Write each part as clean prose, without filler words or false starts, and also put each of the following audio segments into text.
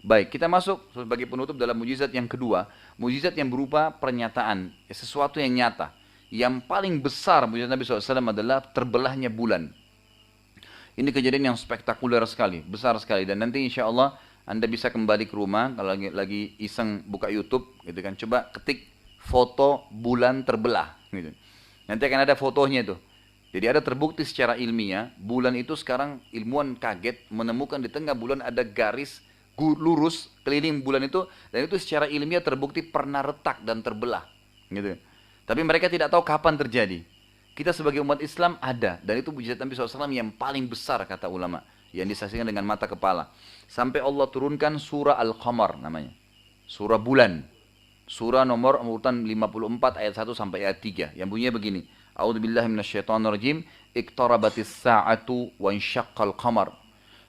Baik, kita masuk sebagai penutup dalam mujizat yang kedua. Mujizat yang berupa pernyataan, sesuatu yang nyata. Yang paling besar mujizat Nabi SAW adalah terbelahnya bulan. Ini kejadian yang spektakuler sekali, besar sekali. Dan nanti insya Allah Anda bisa kembali ke rumah, kalau lagi iseng buka YouTube, gitu kan, coba ketik foto bulan terbelah. Gitu. Nanti akan ada fotonya itu. Jadi ada terbukti secara ilmiah, bulan itu sekarang ilmuwan kaget menemukan di tengah bulan ada garis lurus keliling bulan itu, dan itu secara ilmiah terbukti pernah retak dan terbelah. Gitu. Tapi mereka tidak tahu kapan terjadi. Kita sebagai umat Islam ada, dan itu mujizat Nabi SAW yang paling besar kata ulama, yang disaksikan dengan mata kepala. Sampai Allah turunkan surah Al-Qamar namanya, surah bulan. Surah nomor urutan 54 ayat 1 sampai ayat 3 yang bunyinya begini. A'udzubillahi minasyaitonirrajim. Iqtarabatis sa'atu wa insyaqqal qamar.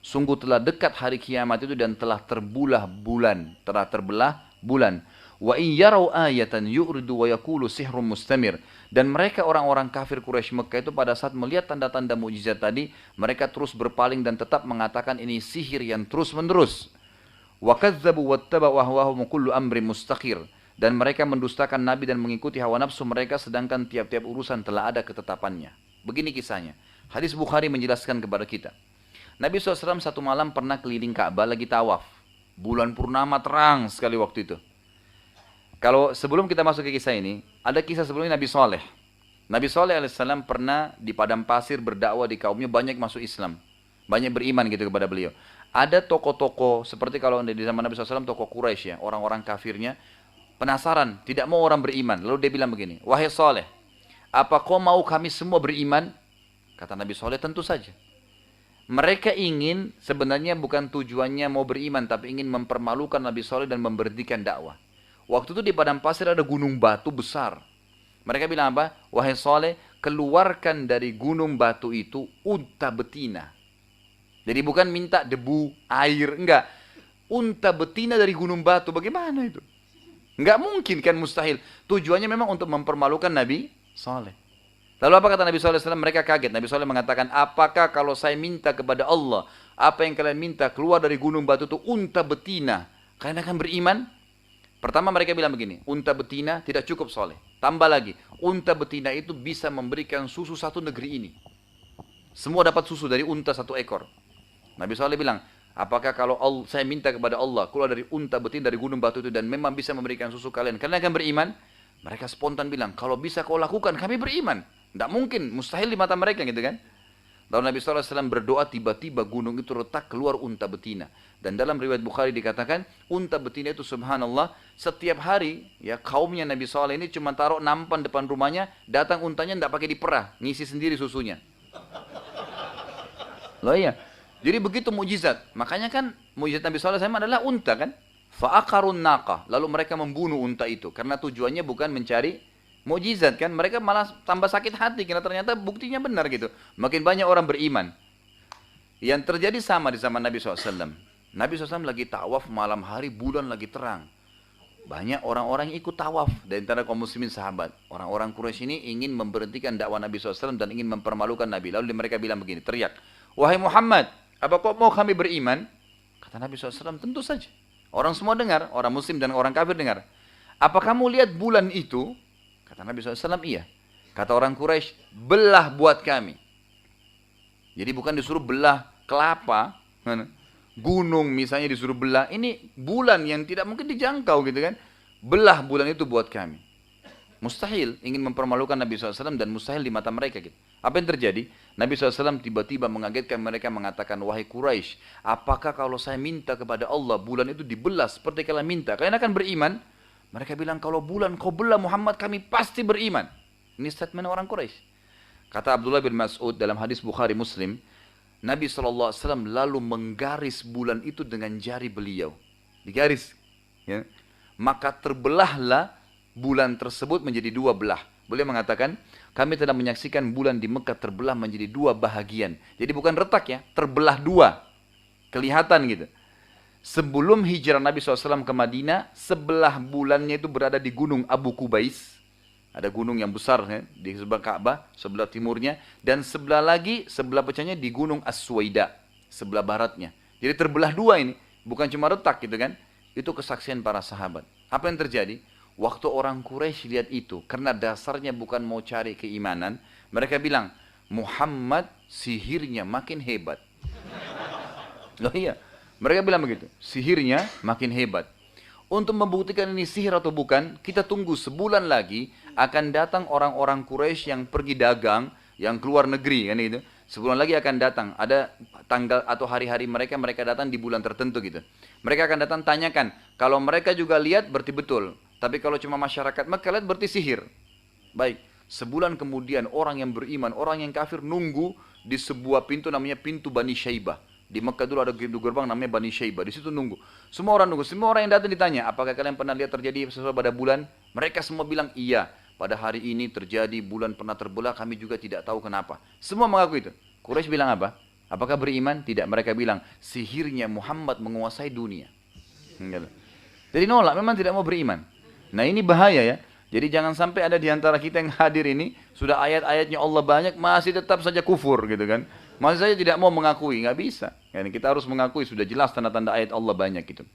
Sungguh telah dekat hari kiamat itu dan telah terbelah bulan, telah terbelah bulan. Wa in yarau ayatan yu'ridu wa yaqulu sihrun mustamir. Dan mereka orang-orang kafir Quraisy Mekah itu pada saat melihat tanda-tanda mukjizat tadi, mereka terus berpaling dan tetap mengatakan ini sihir yang terus-menerus. Wa kadzdzabu wattaba'u ahwahum kullu amrin mustaqir. Dan mereka mendustakan Nabi dan mengikuti hawa nafsu mereka sedangkan tiap-tiap urusan telah ada ketetapannya. Begini kisahnya. Hadis Bukhari menjelaskan kepada kita. Nabi SAW satu malam pernah keliling Ka'bah lagi tawaf. Bulan purnama terang sekali waktu itu. Kalau sebelum kita masuk ke kisah ini, ada kisah sebelumnya Nabi Saleh. Nabi Saleh alaihissalam pernah di padang pasir berdakwah di kaumnya, banyak masuk Islam. Banyak beriman gitu kepada beliau. Ada tokoh-tokoh, seperti kalau di zaman Nabi SAW, tokoh Quraisy ya, orang-orang kafirnya, penasaran, tidak mau orang beriman. Lalu dia bilang begini, wahai Saleh, apa kau mau kami semua beriman? Kata Nabi Saleh, tentu saja. Mereka ingin, sebenarnya bukan tujuannya mau beriman, tapi ingin mempermalukan Nabi Saleh dan memberhentikan dakwah. Waktu itu di padang pasir ada gunung batu besar. Mereka bilang apa? Wahai Saleh, keluarkan dari gunung batu itu unta betina. Jadi bukan minta debu, air, enggak. Unta betina dari gunung batu, bagaimana itu? Enggak mungkin kan, mustahil. Tujuannya memang untuk mempermalukan Nabi Saleh. Lalu apa kata Nabi SAW? Mereka kaget. Nabi SAW mengatakan, apakah kalau saya minta kepada Allah, apa yang kalian minta keluar dari gunung batu itu unta betina, kalian akan beriman? Pertama mereka bilang begini, unta betina tidak cukup Saleh. Tambah lagi, unta betina itu bisa memberikan susu satu negeri ini. Semua dapat susu dari unta satu ekor. Nabi SAW bilang, apakah kalau saya minta kepada Allah keluar dari unta betina dari gunung batu itu dan memang bisa memberikan susu kalian akan beriman? Mereka spontan bilang, kalau bisa kau lakukan kami beriman. Tidak mungkin, mustahil di mata mereka gitu kan. Lalu Nabi SAW berdoa, tiba-tiba gunung itu retak, keluar unta betina. Dan dalam riwayat Bukhari dikatakan, unta betina itu subhanallah, setiap hari ya kaumnya Nabi SAW ini cuma taruh nampan depan rumahnya, datang untanya tidak pakai diperah, ngisi sendiri susunya. Loh iya, jadi begitu mujizat. Makanya kan mujizat Nabi SAW adalah unta kan. Fa'akarun naqah, lalu mereka membunuh unta itu. Karena tujuannya bukan mencari mujizat kan. Mereka malah tambah sakit hati karena ternyata buktinya benar gitu. Makin banyak orang beriman. Yang terjadi sama di zaman Nabi SAW. Nabi SAW lagi tawaf malam hari, bulan lagi terang. Banyak orang-orang yang ikut tawaf dari antara kaum muslimin sahabat. Orang-orang Quraisy ini ingin memberhentikan dakwah Nabi SAW dan ingin mempermalukan Nabi. Lalu mereka bilang begini, teriak, wahai Muhammad, apa kau mau kami beriman? Kata Nabi SAW, tentu saja. Orang semua dengar, orang muslim dan orang kafir dengar. Apa kamu lihat bulan itu? Kata Nabi SAW, iya. Kata orang Quraisy, belah buat kami. Jadi bukan disuruh belah kelapa, gunung misalnya disuruh belah. Ini bulan yang tidak mungkin dijangkau gitu kan. Belah bulan itu buat kami. Mustahil, ingin mempermalukan Nabi SAW dan mustahil di mata mereka gitu. Apa yang terjadi? Nabi SAW tiba-tiba mengagetkan mereka mengatakan, wahai Quraisy, apakah kalau saya minta kepada Allah bulan itu dibelah seperti kalian minta, kalian akan beriman? Mereka bilang, kalau bulan kau belah Muhammad kami pasti beriman. Ini statement orang Quraisy. Kata Abdullah bin Mas'ud dalam hadis Bukhari Muslim, Nabi SAW lalu menggaris bulan itu dengan jari beliau. Digaris. Ya. Maka terbelahlah bulan tersebut menjadi dua belah. Beliau mengatakan, kami telah menyaksikan bulan di Mekah terbelah menjadi dua bahagian. Jadi bukan retak ya, terbelah dua. Kelihatan gitu. Sebelum hijrah Nabi SAW ke Madinah, sebelah bulannya itu berada di gunung Abu Kubais. Ada gunung yang besar ya, di sebelah Ka'bah, sebelah timurnya. Dan sebelah lagi, sebelah pecahnya di gunung As-Suwaida, sebelah baratnya. Jadi terbelah dua ini. bukan cuma retak gitu kan. Itu kesaksian para sahabat. Apa yang terjadi? Waktu orang Quraisy lihat itu, karena dasarnya bukan mau cari keimanan, mereka bilang, Muhammad sihirnya makin hebat. Loh iya, mereka bilang begitu, sihirnya makin hebat. Untuk membuktikan ini sihir atau bukan, kita tunggu sebulan lagi akan datang orang-orang Quraisy yang pergi dagang, yang keluar negeri kan gitu. Sebulan lagi akan datang, ada tanggal atau hari-hari mereka datang di bulan tertentu gitu. Mereka akan datang tanyakan, kalau mereka juga lihat berarti betul. Tapi kalau cuma masyarakat Mekah lihat berarti sihir. Baik, sebulan kemudian orang yang beriman, orang yang kafir nunggu di sebuah pintu namanya pintu Bani Syaibah. Di Mekah dulu ada pintu gerbang namanya Bani Syaibah. Di situ nunggu. Semua orang nunggu. Semua orang yang datang ditanya, apakah kalian pernah lihat terjadi sesuatu pada bulan? Mereka semua bilang iya. Pada hari ini terjadi, bulan pernah terbelah, kami juga tidak tahu kenapa. Semua mengaku itu. Quraisy bilang apa? Apakah beriman? Tidak. Mereka bilang, sihirnya Muhammad menguasai dunia. Jadi nolak, memang tidak mau beriman. Nah ini bahaya ya. Jadi jangan sampai ada di antara kita yang hadir ini, sudah ayat-ayatnya Allah banyak, masih tetap saja kufur gitu kan. Masih saja tidak mau mengakui, nggak bisa. Yani kita harus mengakui, sudah jelas tanda-tanda ayat Allah banyak gitu.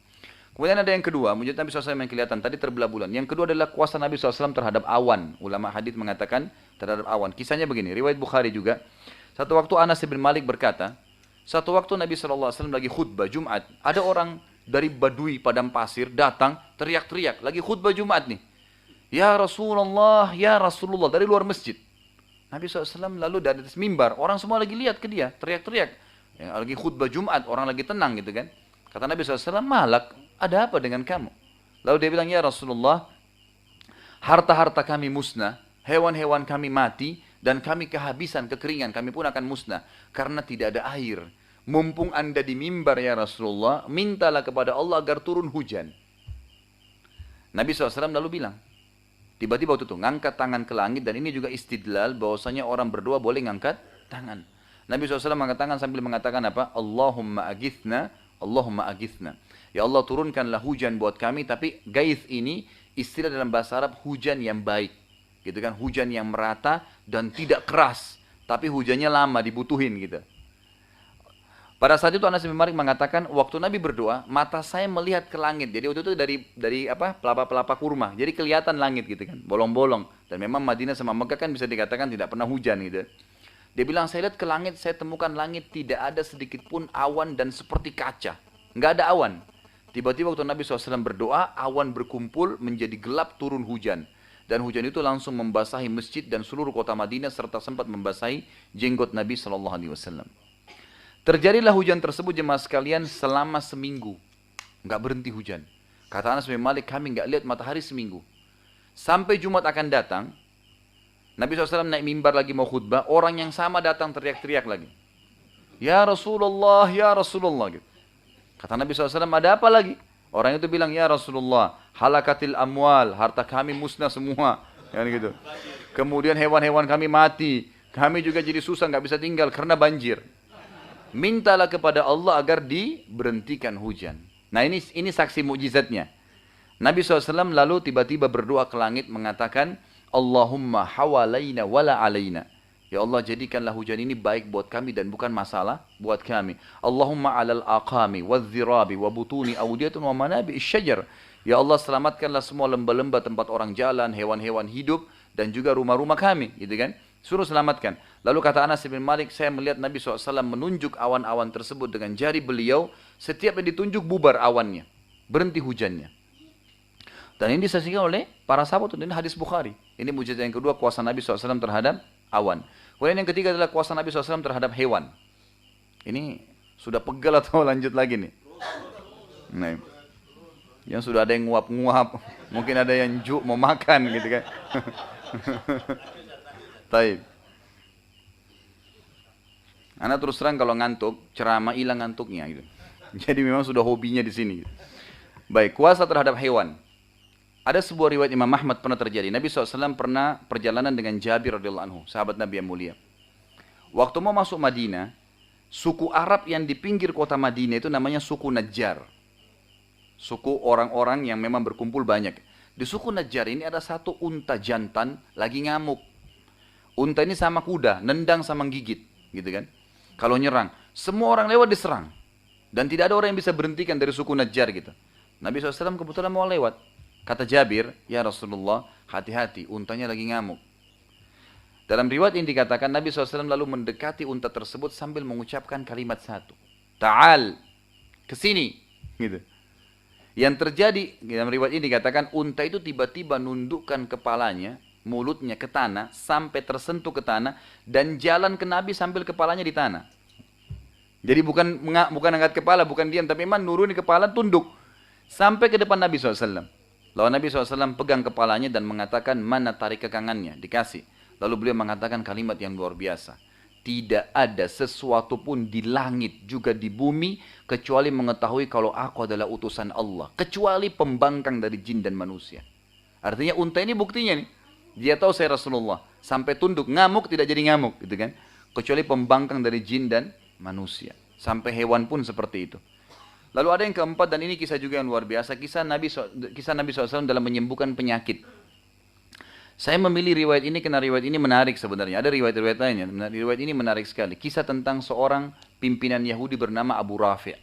Kemudian ada yang kedua, mujizat Nabi SAW yang kelihatan, tadi terbelah bulan. Yang kedua adalah kuasa Nabi SAW terhadap awan. Ulama hadis mengatakan terhadap awan. Kisahnya begini, riwayat Bukhari juga. Satu waktu Anas bin Malik berkata, satu waktu Nabi SAW lagi khutbah Jumat, ada orang dari Badui padang pasir datang teriak-teriak, lagi khutbah Jumat nih. Ya Rasulullah, dari luar masjid. Nabi SAW lalu dari atas mimbar, orang semua lagi lihat ke dia, teriak-teriak. Ya, lagi khutbah Jumat, orang lagi tenang gitu kan. Kata Nabi SAW, Malak, ada apa dengan kamu? Lalu dia bilang, ya Rasulullah, harta-harta kami musnah, hewan-hewan kami mati, dan kami kehabisan, kekeringan, kami pun akan musnah. Karena tidak ada air. Mumpung anda di mimbar ya Rasulullah, mintalah kepada Allah agar turun hujan. Nabi SAW lalu bilang, tiba-tiba waktu itu ngangkat tangan ke langit, dan ini juga istidlal bahwasanya orang berdoa boleh ngangkat tangan. Nabi SAW mengangkat tangan sambil mengatakan apa? Allahumma agithna, Allahumma agithna. Ya Allah turunkanlah hujan buat kami, tapi gaith ini istilah dalam bahasa Arab hujan yang baik. Gitu kan, hujan yang merata dan tidak keras, tapi hujannya lama dibutuhin gitu. Pada saat itu Anas bin Malik mengatakan, waktu Nabi berdoa, mata saya melihat ke langit. Jadi waktu itu dari apa? Pelapa-pelapa kurma. Jadi kelihatan langit gitu kan, bolong-bolong. Dan memang Madinah sama Mekah kan bisa dikatakan tidak pernah hujan gitu. Dia bilang, saya lihat ke langit, saya temukan langit tidak ada sedikit pun awan dan seperti kaca. Nggak ada awan. Tiba-tiba waktu Nabi SAW berdoa, awan berkumpul menjadi gelap, turun hujan. Dan hujan itu langsung membasahi masjid dan seluruh kota Madinah serta sempat membasahi jenggot Nabi SAW. Terjadilah hujan tersebut jemaah sekalian selama seminggu. Nggak berhenti hujan. Kata Anas bin Malik, kami nggak lihat matahari seminggu. Sampai Jumat akan datang, Nabi SAW naik mimbar lagi mau khutbah, orang yang sama datang teriak-teriak lagi. Ya Rasulullah, ya Rasulullah. Gitu. Kata Nabi SAW, ada apa lagi? Orang itu bilang, ya Rasulullah, halakatil amwal, harta kami musnah semua. Ya, gitu. Kemudian hewan-hewan kami mati. Kami juga jadi susah, nggak bisa tinggal karena banjir. Mintalah kepada Allah agar diberhentikan hujan. Nah ini saksi mukjizatnya. Nabi SAW lalu tiba-tiba berdoa ke langit mengatakan, Allahumma hawalaina wala alaina. Ya Allah jadikanlah hujan ini baik buat kami dan bukan masalah buat kami. Allahumma alal aqami wadzirabi wa butuni awdiyatun wa manabi isyajar. Ya Allah selamatkanlah semua lembah-lembah tempat orang jalan, hewan-hewan hidup dan juga rumah-rumah kami, gitu kan? Suruh selamatkan. Lalu kata Anas bin Malik, saya melihat Nabi SAW menunjuk awan-awan tersebut dengan jari beliau. Setiap yang ditunjuk bubar awannya. Berhenti hujannya. Dan ini disaksikan oleh para sahabat. Ini hadis Bukhari. Ini mujizat yang kedua, kuasa Nabi SAW terhadap awan. Kemudian yang ketiga adalah kuasa Nabi SAW terhadap hewan. Ini sudah pegal atau lanjut lagi nih? Nah, yang sudah ada yang nguap-nguap. Mungkin ada yang mau makan gitu kan. Taib. Anak terus terang kalau ngantuk, ceramah hilang ngantuknya gitu. Jadi memang sudah hobinya di sini. Gitu. Baik, kuasa terhadap hewan. Ada sebuah riwayat Imam Ahmad pernah terjadi. Nabi SAW pernah perjalanan dengan Jabir radhiyallahu anhu, sahabat Nabi yang mulia. Waktu mau masuk Madinah, suku Arab yang di pinggir kota Madinah itu namanya suku Najjar. Suku orang-orang yang memang berkumpul banyak. Di suku Najjar ini ada satu unta jantan lagi ngamuk. Unta ini sama kuda, nendang sama gigit, gitu kan. Kalau nyerang, semua orang lewat diserang. Dan tidak ada orang yang bisa berhentikan dari suku Najjar gitu. Nabi SAW kebetulan mau lewat. Kata Jabir, ya Rasulullah, hati-hati, untanya lagi ngamuk. Dalam riwayat ini dikatakan Nabi SAW lalu mendekati unta tersebut sambil mengucapkan kalimat satu. Ta'al, kesini. Gitu. Yang terjadi, dalam riwayat ini dikatakan unta itu tiba-tiba nundukkan kepalanya, mulutnya ke tanah, sampai tersentuh ke tanah, dan jalan ke Nabi sambil kepalanya di tanah. Jadi bukan angkat kepala, bukan diam, tapi memang nuruni kepala, tunduk. Sampai ke depan Nabi SAW. Lalu Nabi SAW pegang kepalanya dan mengatakan, mana tarik kekangannya, dikasih. Lalu beliau mengatakan kalimat yang luar biasa. Tidak ada sesuatu pun di langit juga di bumi, kecuali mengetahui kalau aku adalah utusan Allah. Kecuali pembangkang dari jin dan manusia. Artinya unta ini buktinya nih. Dia tahu saya Rasulullah. Sampai tunduk, ngamuk tidak jadi ngamuk. Gitu kan? Kecuali pembangkang dari jin dan manusia. Sampai hewan pun seperti itu. Lalu ada yang keempat, dan ini kisah juga yang luar biasa. Kisah Nabi SAW dalam menyembuhkan penyakit. Saya memilih riwayat ini karena riwayat ini menarik sebenarnya. Ada riwayat-riwayat lainnya. Riwayat ini menarik sekali. Kisah tentang seorang pimpinan Yahudi bernama Abu Rafi'.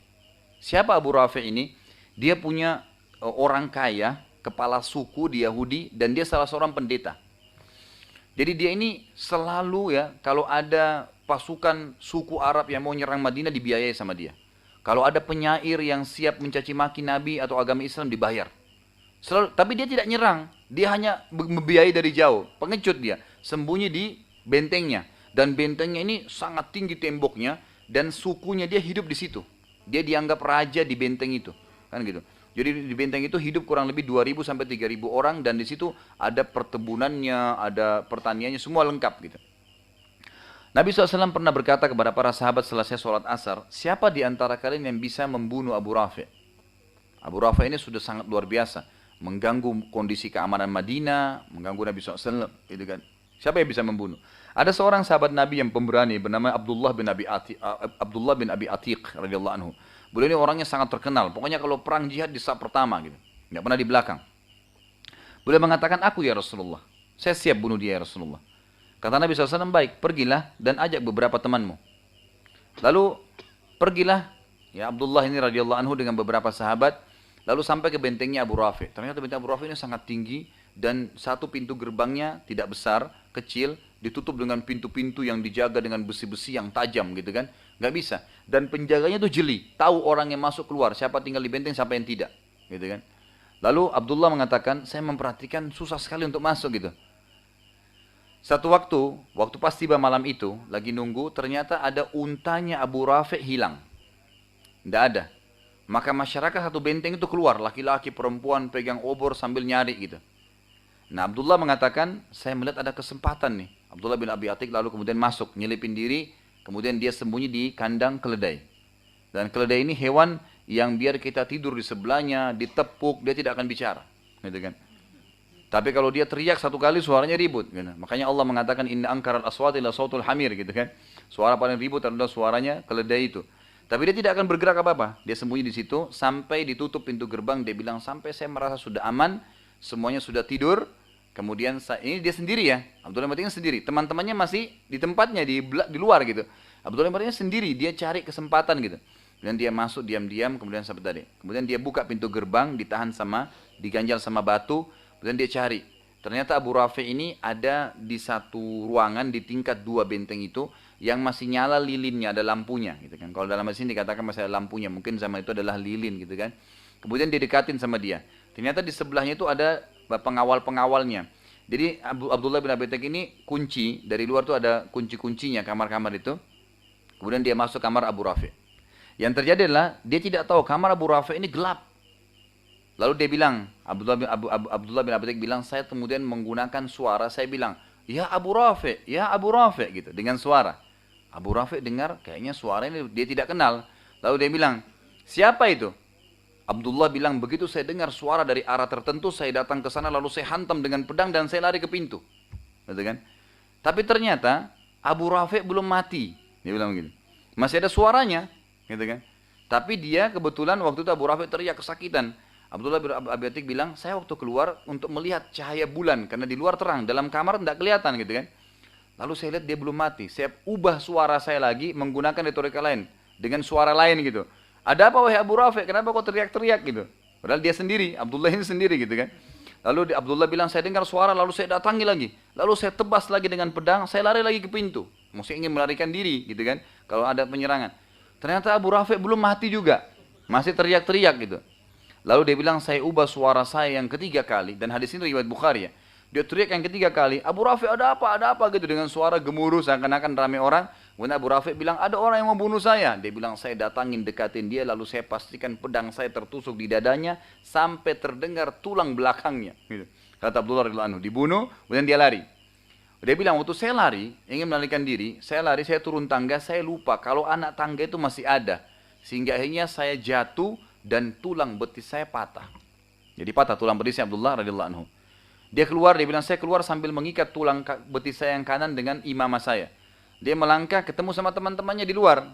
Siapa Abu Rafi' ini? Dia punya orang kaya, kepala suku di Yahudi, dan dia salah seorang pendeta. Jadi dia ini selalu ya, kalau ada pasukan suku Arab yang mau nyerang Madinah dibiayai sama dia. Kalau ada penyair yang siap mencaci maki Nabi atau agama Islam dibayar. Selalu, tapi dia tidak nyerang, dia hanya membiayai dari jauh, pengecut dia, sembunyi di bentengnya. Dan bentengnya ini sangat tinggi temboknya, dan sukunya dia hidup di situ. Dia dianggap raja di benteng itu, kan gitu. Jadi di benteng itu hidup kurang lebih 2.000 sampai 3.000 orang, dan di situ ada pertebunannya, ada pertaniannya, semua lengkap gitu. Nabi SAW pernah berkata kepada para sahabat selesai sholat asar, siapa di antara kalian yang bisa membunuh Abu Rafi'? Abu Rafi' ini sudah sangat luar biasa, mengganggu kondisi keamanan Madinah, mengganggu Nabi SAW, gitu kan. Siapa yang bisa membunuh? Ada seorang sahabat Nabi yang pemberani bernama Abdullah bin Abi Atiq radhiyallahu anhu. Beliau ini orangnya sangat terkenal. Pokoknya kalau perang jihad di saat pertama gitu, nggak pernah di belakang. Beliau mengatakan, aku ya Rasulullah, saya siap bunuh dia ya Rasulullah. Kata Nabi SAW, baik, pergilah dan ajak beberapa temanmu. Lalu pergilah ya Abdullah ini radhiyallahu anhu dengan beberapa sahabat. Lalu sampai ke bentengnya Abu Rafi'. Ternyata benteng Abu Rafi' ini sangat tinggi dan satu pintu gerbangnya tidak besar, kecil, ditutup dengan pintu-pintu yang dijaga dengan besi-besi yang tajam gitu kan. Nggak bisa. Dan penjaganya itu jeli, tahu orang yang masuk keluar, siapa tinggal di benteng, siapa yang tidak, gitu kan. Lalu Abdullah mengatakan, saya memperhatikan susah sekali untuk masuk gitu. Satu waktu pas tiba malam itu, lagi nunggu, ternyata ada untanya Abu Rafi' hilang. Nggak ada. Maka masyarakat satu benteng itu keluar, laki-laki, perempuan, pegang obor sambil nyari gitu. Nah Abdullah mengatakan, saya melihat ada kesempatan nih. Abdullah bin Abi Atiq lalu kemudian masuk, nyelipin diri, kemudian dia sembunyi di kandang keledai. Dan keledai ini hewan yang biar kita tidur di sebelahnya, ditepuk, dia tidak akan bicara. Gitu kan. Tapi kalau dia teriak satu kali suaranya ribut. Gitu. Makanya Allah mengatakan, inna angkaral aswati la sautul hamir. Gitu kan. Suara paling ribut adalah suaranya keledai itu. Tapi dia tidak akan bergerak apa-apa. Dia sembunyi di situ sampai ditutup pintu gerbang. Dia bilang sampai saya merasa sudah aman, semuanya sudah tidur. Kemudian ini dia sendiri ya. Abdullah bin Atiq sendiri. Teman-temannya masih di tempatnya di luar gitu. Abdullah bin Atiq sendiri, dia cari kesempatan gitu. Kemudian dia masuk diam-diam, kemudian sampai tadi. Kemudian dia buka pintu gerbang, diganjal sama batu. Kemudian dia cari. Ternyata Abu Rafi' ini ada di satu ruangan di tingkat 2 benteng itu yang masih nyala lilinnya, ada lampunya gitu kan. Kalau dalam sini dikatakan masih ada lampunya, mungkin zaman itu adalah lilin gitu kan. Kemudian didekatin sama dia. Ternyata di sebelahnya itu ada pengawal-pengawalnya. Jadi Abdullah bin Abi Atiq ini kunci, dari luar tuh ada kunci-kuncinya kamar-kamar itu. Kemudian dia masuk kamar Abu Rafi'. Yang terjadi adalah dia tidak tahu kamar Abu Rafi' ini gelap. Lalu dia bilang, Abdullah bin Abi Atiq bilang, saya kemudian menggunakan suara, saya bilang, ya Abu Rafi', ya Abu Rafi' gitu, dengan suara. Abu Rafi' dengar, kayaknya suara ini dia tidak kenal. Lalu dia bilang, siapa itu? Abdullah bilang, begitu saya dengar suara dari arah tertentu, saya datang ke sana, lalu saya hantam dengan pedang dan saya lari ke pintu. Gitu kan? Tapi ternyata Abu Rafi' belum mati. Dia bilang begini, masih ada suaranya, gitu kan? Tapi dia kebetulan waktu itu Abu Rafi' teriak kesakitan. Abdullah bin Abi Atiq bilang, saya waktu keluar untuk melihat cahaya bulan, karena di luar terang, dalam kamar tidak kelihatan gitu kan. Lalu saya lihat dia belum mati, saya ubah suara saya lagi menggunakan retorika lain, dengan suara lain gitu. Ada apa wahai Abu Rafi? Kenapa kau teriak-teriak gitu? Padahal dia sendiri, Abdullah ini sendiri gitu kan. Lalu Abdullah bilang, saya dengar suara, lalu saya datangi lagi. Lalu saya tebas lagi dengan pedang, saya lari lagi ke pintu. Mesti ingin melarikan diri gitu kan, kalau ada penyerangan. Ternyata Abu Rafi belum mati juga. Masih teriak-teriak gitu. Lalu dia bilang, saya ubah suara saya yang ketiga kali. Dan hadis ini riwayat Bukhari ya. Dia teriak yang ketiga kali, Abu Rafi ada apa gitu. Dengan suara gemuruh, seakan-akan ramai orang. Kemudian Abu Rafi bilang, ada orang yang mau bunuh saya. Dia bilang, saya datangin, dekatin dia, lalu saya pastikan pedang saya tertusuk di dadanya, sampai terdengar tulang belakangnya. Gitu. Kata Abdullah radhiyallahu anhu, dibunuh, kemudian dia lari. Dia bilang, waktu saya lari, ingin melarikan diri, saya lari, saya turun tangga, saya lupa kalau anak tangga itu masih ada. Sehingga akhirnya saya jatuh dan tulang betis saya patah. Jadi patah tulang betisnya Abdullah radhiyallahu anhu. Dia keluar, dia bilang, saya keluar sambil mengikat tulang betis saya yang kanan dengan imamah saya. Dia melangkah, ketemu sama teman-temannya di luar.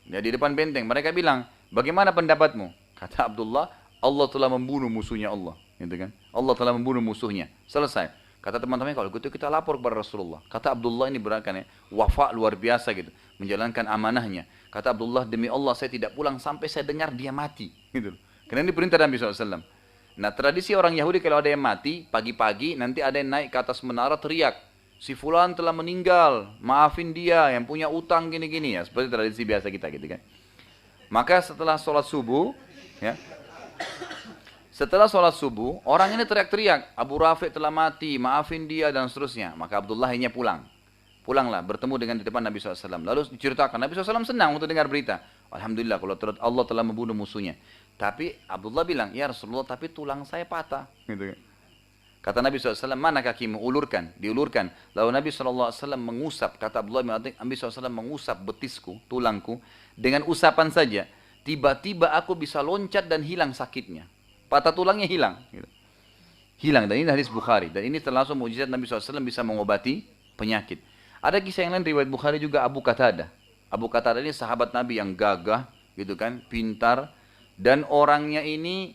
Ya, di depan benteng. Mereka bilang, bagaimana pendapatmu? Kata Abdullah, Allah telah membunuh musuhnya Allah. Gitu kan? Allah telah membunuh musuhnya. Selesai. Kata teman-temannya, kalau gitu kita lapor kepada Rasulullah. Kata Abdullah ini berakan ya, wafa luar biasa gitu. Menjalankan amanahnya. Kata Abdullah, demi Allah saya tidak pulang sampai saya dengar dia mati. Gitu. Karena ini perintah Nabi SAW. Nah, tradisi orang Yahudi kalau ada yang mati, pagi-pagi nanti ada yang naik ke atas menara teriak. Si fulan telah meninggal, maafin dia yang punya utang gini-gini ya. Seperti tradisi biasa kita gitu kan. Maka setelah sholat subuh, ya, setelah sholat subuh, orang ini teriak-teriak, Abu Rafi telah mati, maafin dia dan seterusnya. Maka Abdullah akhirnya pulang. Pulanglah, bertemu dengan di depan Nabi SAW. Lalu diceritakan, Nabi SAW senang untuk dengar berita. Alhamdulillah kalau Allah telah membunuh musuhnya. Tapi Abdullah bilang, ya Rasulullah tapi tulang saya patah. Gitu kan. Kata Nabi SAW, mana kakimu? Ulurkan, diulurkan. Lalu Nabi SAW mengusap, kata Abdullah bin Nabi SAW mengusap betisku, tulangku, dengan usapan saja. Tiba-tiba aku bisa loncat dan hilang sakitnya. Patah tulangnya hilang. Hilang, dan ini hadis Bukhari. Dan ini termasuk mukjizat Nabi SAW bisa mengobati penyakit. Ada kisah yang lain riwayat Bukhari juga Abu Qatadah. Abu Qatadah ini sahabat Nabi yang gagah, gitu kan, pintar. Dan orangnya ini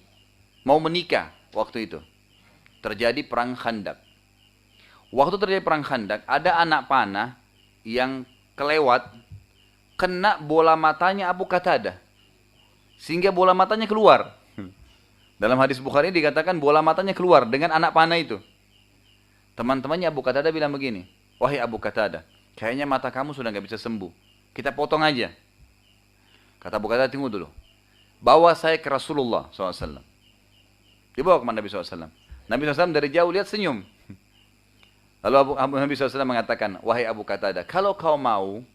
mau menikah waktu itu. Terjadi perang Khandak. Waktu terjadi perang Khandak, ada anak panah yang kelewat, kena bola matanya Abu Qatadah. Sehingga bola matanya keluar. Dalam hadis Bukhari dikatakan bola matanya keluar dengan anak panah itu. Teman-temannya Abu Qatadah bilang begini, wahai Abu Qatadah, kayaknya mata kamu sudah nggak bisa sembuh. Kita potong aja. Kata Abu Qatadah, tunggu dulu. Bawa saya ke Rasulullah SAW. Dibawa ke Nabi SAW. Nabi SAW dari jauh lihat senyum. Lalu Nabi SAW mengatakan, wahai Abu Qatadah, kalau kau mau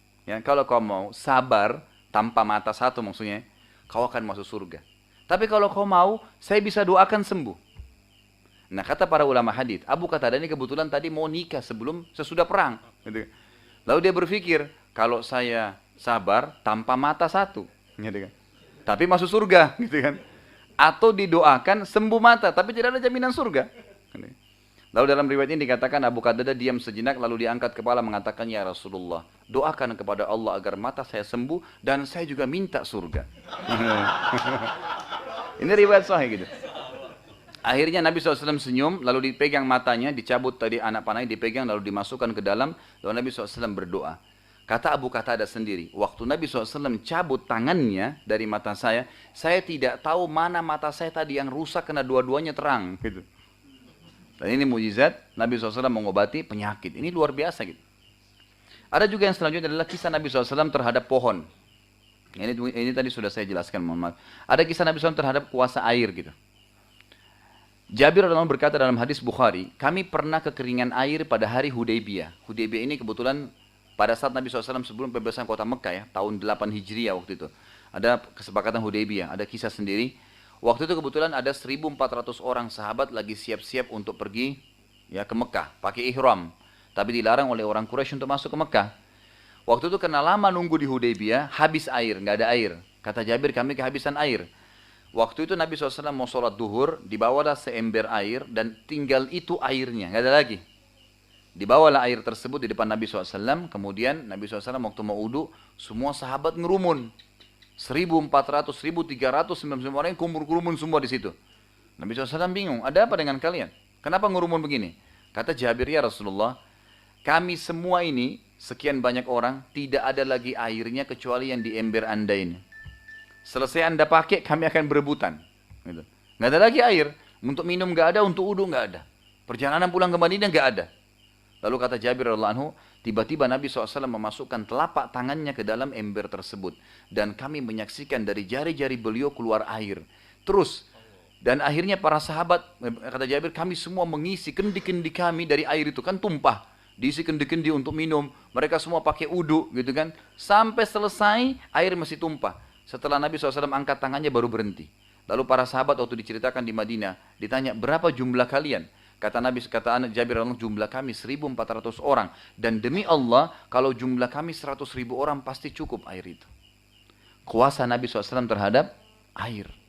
sabar tanpa mata satu maksudnya, kau akan masuk surga. Tapi kalau kau mau, saya bisa doakan sembuh. Nah, kata para ulama hadis, Abu Qatadah ini kebetulan tadi mau nikah sesudah perang. Lalu dia berpikir, kalau saya sabar tanpa mata satu, tapi masuk surga, gitu kan? Atau didoakan sembuh mata, tapi tidak ada jaminan surga. Lalu dalam riwayat ini dikatakan Abu Qatadah diam sejenak, lalu diangkat kepala mengatakan, ya Rasulullah, doakan kepada Allah agar mata saya sembuh dan saya juga minta surga. Ini riwayat sahih gitu. Akhirnya Nabi SAW senyum, lalu dipegang matanya, dicabut tadi anak panahnya, dipegang lalu dimasukkan ke dalam, lalu Nabi SAW berdoa. Kata Abu Qatadah sendiri, waktu Nabi SAW cabut tangannya dari mata saya tidak tahu mana mata saya tadi yang rusak karena dua-duanya terang. Gitu. Dan ini mujizat Nabi SAW mengobati penyakit. Ini luar biasa gitu. Ada juga yang selanjutnya adalah kisah Nabi SAW terhadap pohon. Ini tadi sudah saya jelaskan, mohon maaf. Ada kisah Nabi SAW terhadap kuasa air gitu. Jabir radhiyallahu anhu berkata dalam hadis Bukhari, kami pernah kekeringan air pada hari Hudaybiyah. Hudaybiyah ini kebetulan pada saat Nabi SAW sebelum pembebasan kota Mekah ya, tahun 8 Hijriah waktu itu. Ada kesepakatan Hudaybiyah, ada kisah sendiri. Waktu itu kebetulan ada 1.400 orang sahabat lagi siap-siap untuk pergi ya ke Mekah, pakai ihram. Tapi dilarang oleh orang Quraisy untuk masuk ke Mekah. Waktu itu karena lama nunggu di Hudaybiyah, habis air, nggak ada air. Kata Jabir, kami kehabisan air. Waktu itu Nabi SAW mau sholat duhur, dibawalah seember air dan tinggal itu airnya, nggak ada lagi. Dibawalah air tersebut di depan Nabi SAW, kemudian Nabi SAW waktu mau wudu, semua sahabat ngerumun. 1.400, 1.399 orang yang kumpul-kumpul semua di situ. Nabi SAW bingung, ada apa dengan kalian? Kenapa ngerumun begini? Kata Jabir, ya Rasulullah, kami semua ini, sekian banyak orang, tidak ada lagi airnya kecuali yang di ember anda ini. Selesai Anda pakai, kami akan berebutan. Gitu. Nggak ada lagi air. Untuk minum nggak ada, untuk wudhu nggak ada. Perjalanan pulang ke Madinah nggak ada. Lalu kata Jabir radhiyallahu anhu, tiba-tiba Nabi SAW memasukkan telapak tangannya ke dalam ember tersebut. Dan kami menyaksikan dari jari-jari beliau keluar air. Terus, dan akhirnya para sahabat, kata Jabir, kami semua mengisi kendi-kendi kami dari air itu. Kan tumpah, diisi kendi-kendi untuk minum. Mereka semua pakai uduk gitu kan. Sampai selesai, air masih tumpah. Setelah Nabi SAW angkat tangannya baru berhenti. Lalu para sahabat waktu diceritakan di Madinah, ditanya, berapa jumlah kalian? Kata Nabi, kata anak Jabir, jumlah kami 1.400 orang. Dan demi Allah, kalau jumlah kami 100.000 orang pasti cukup air itu. Kuasa Nabi SAW terhadap air.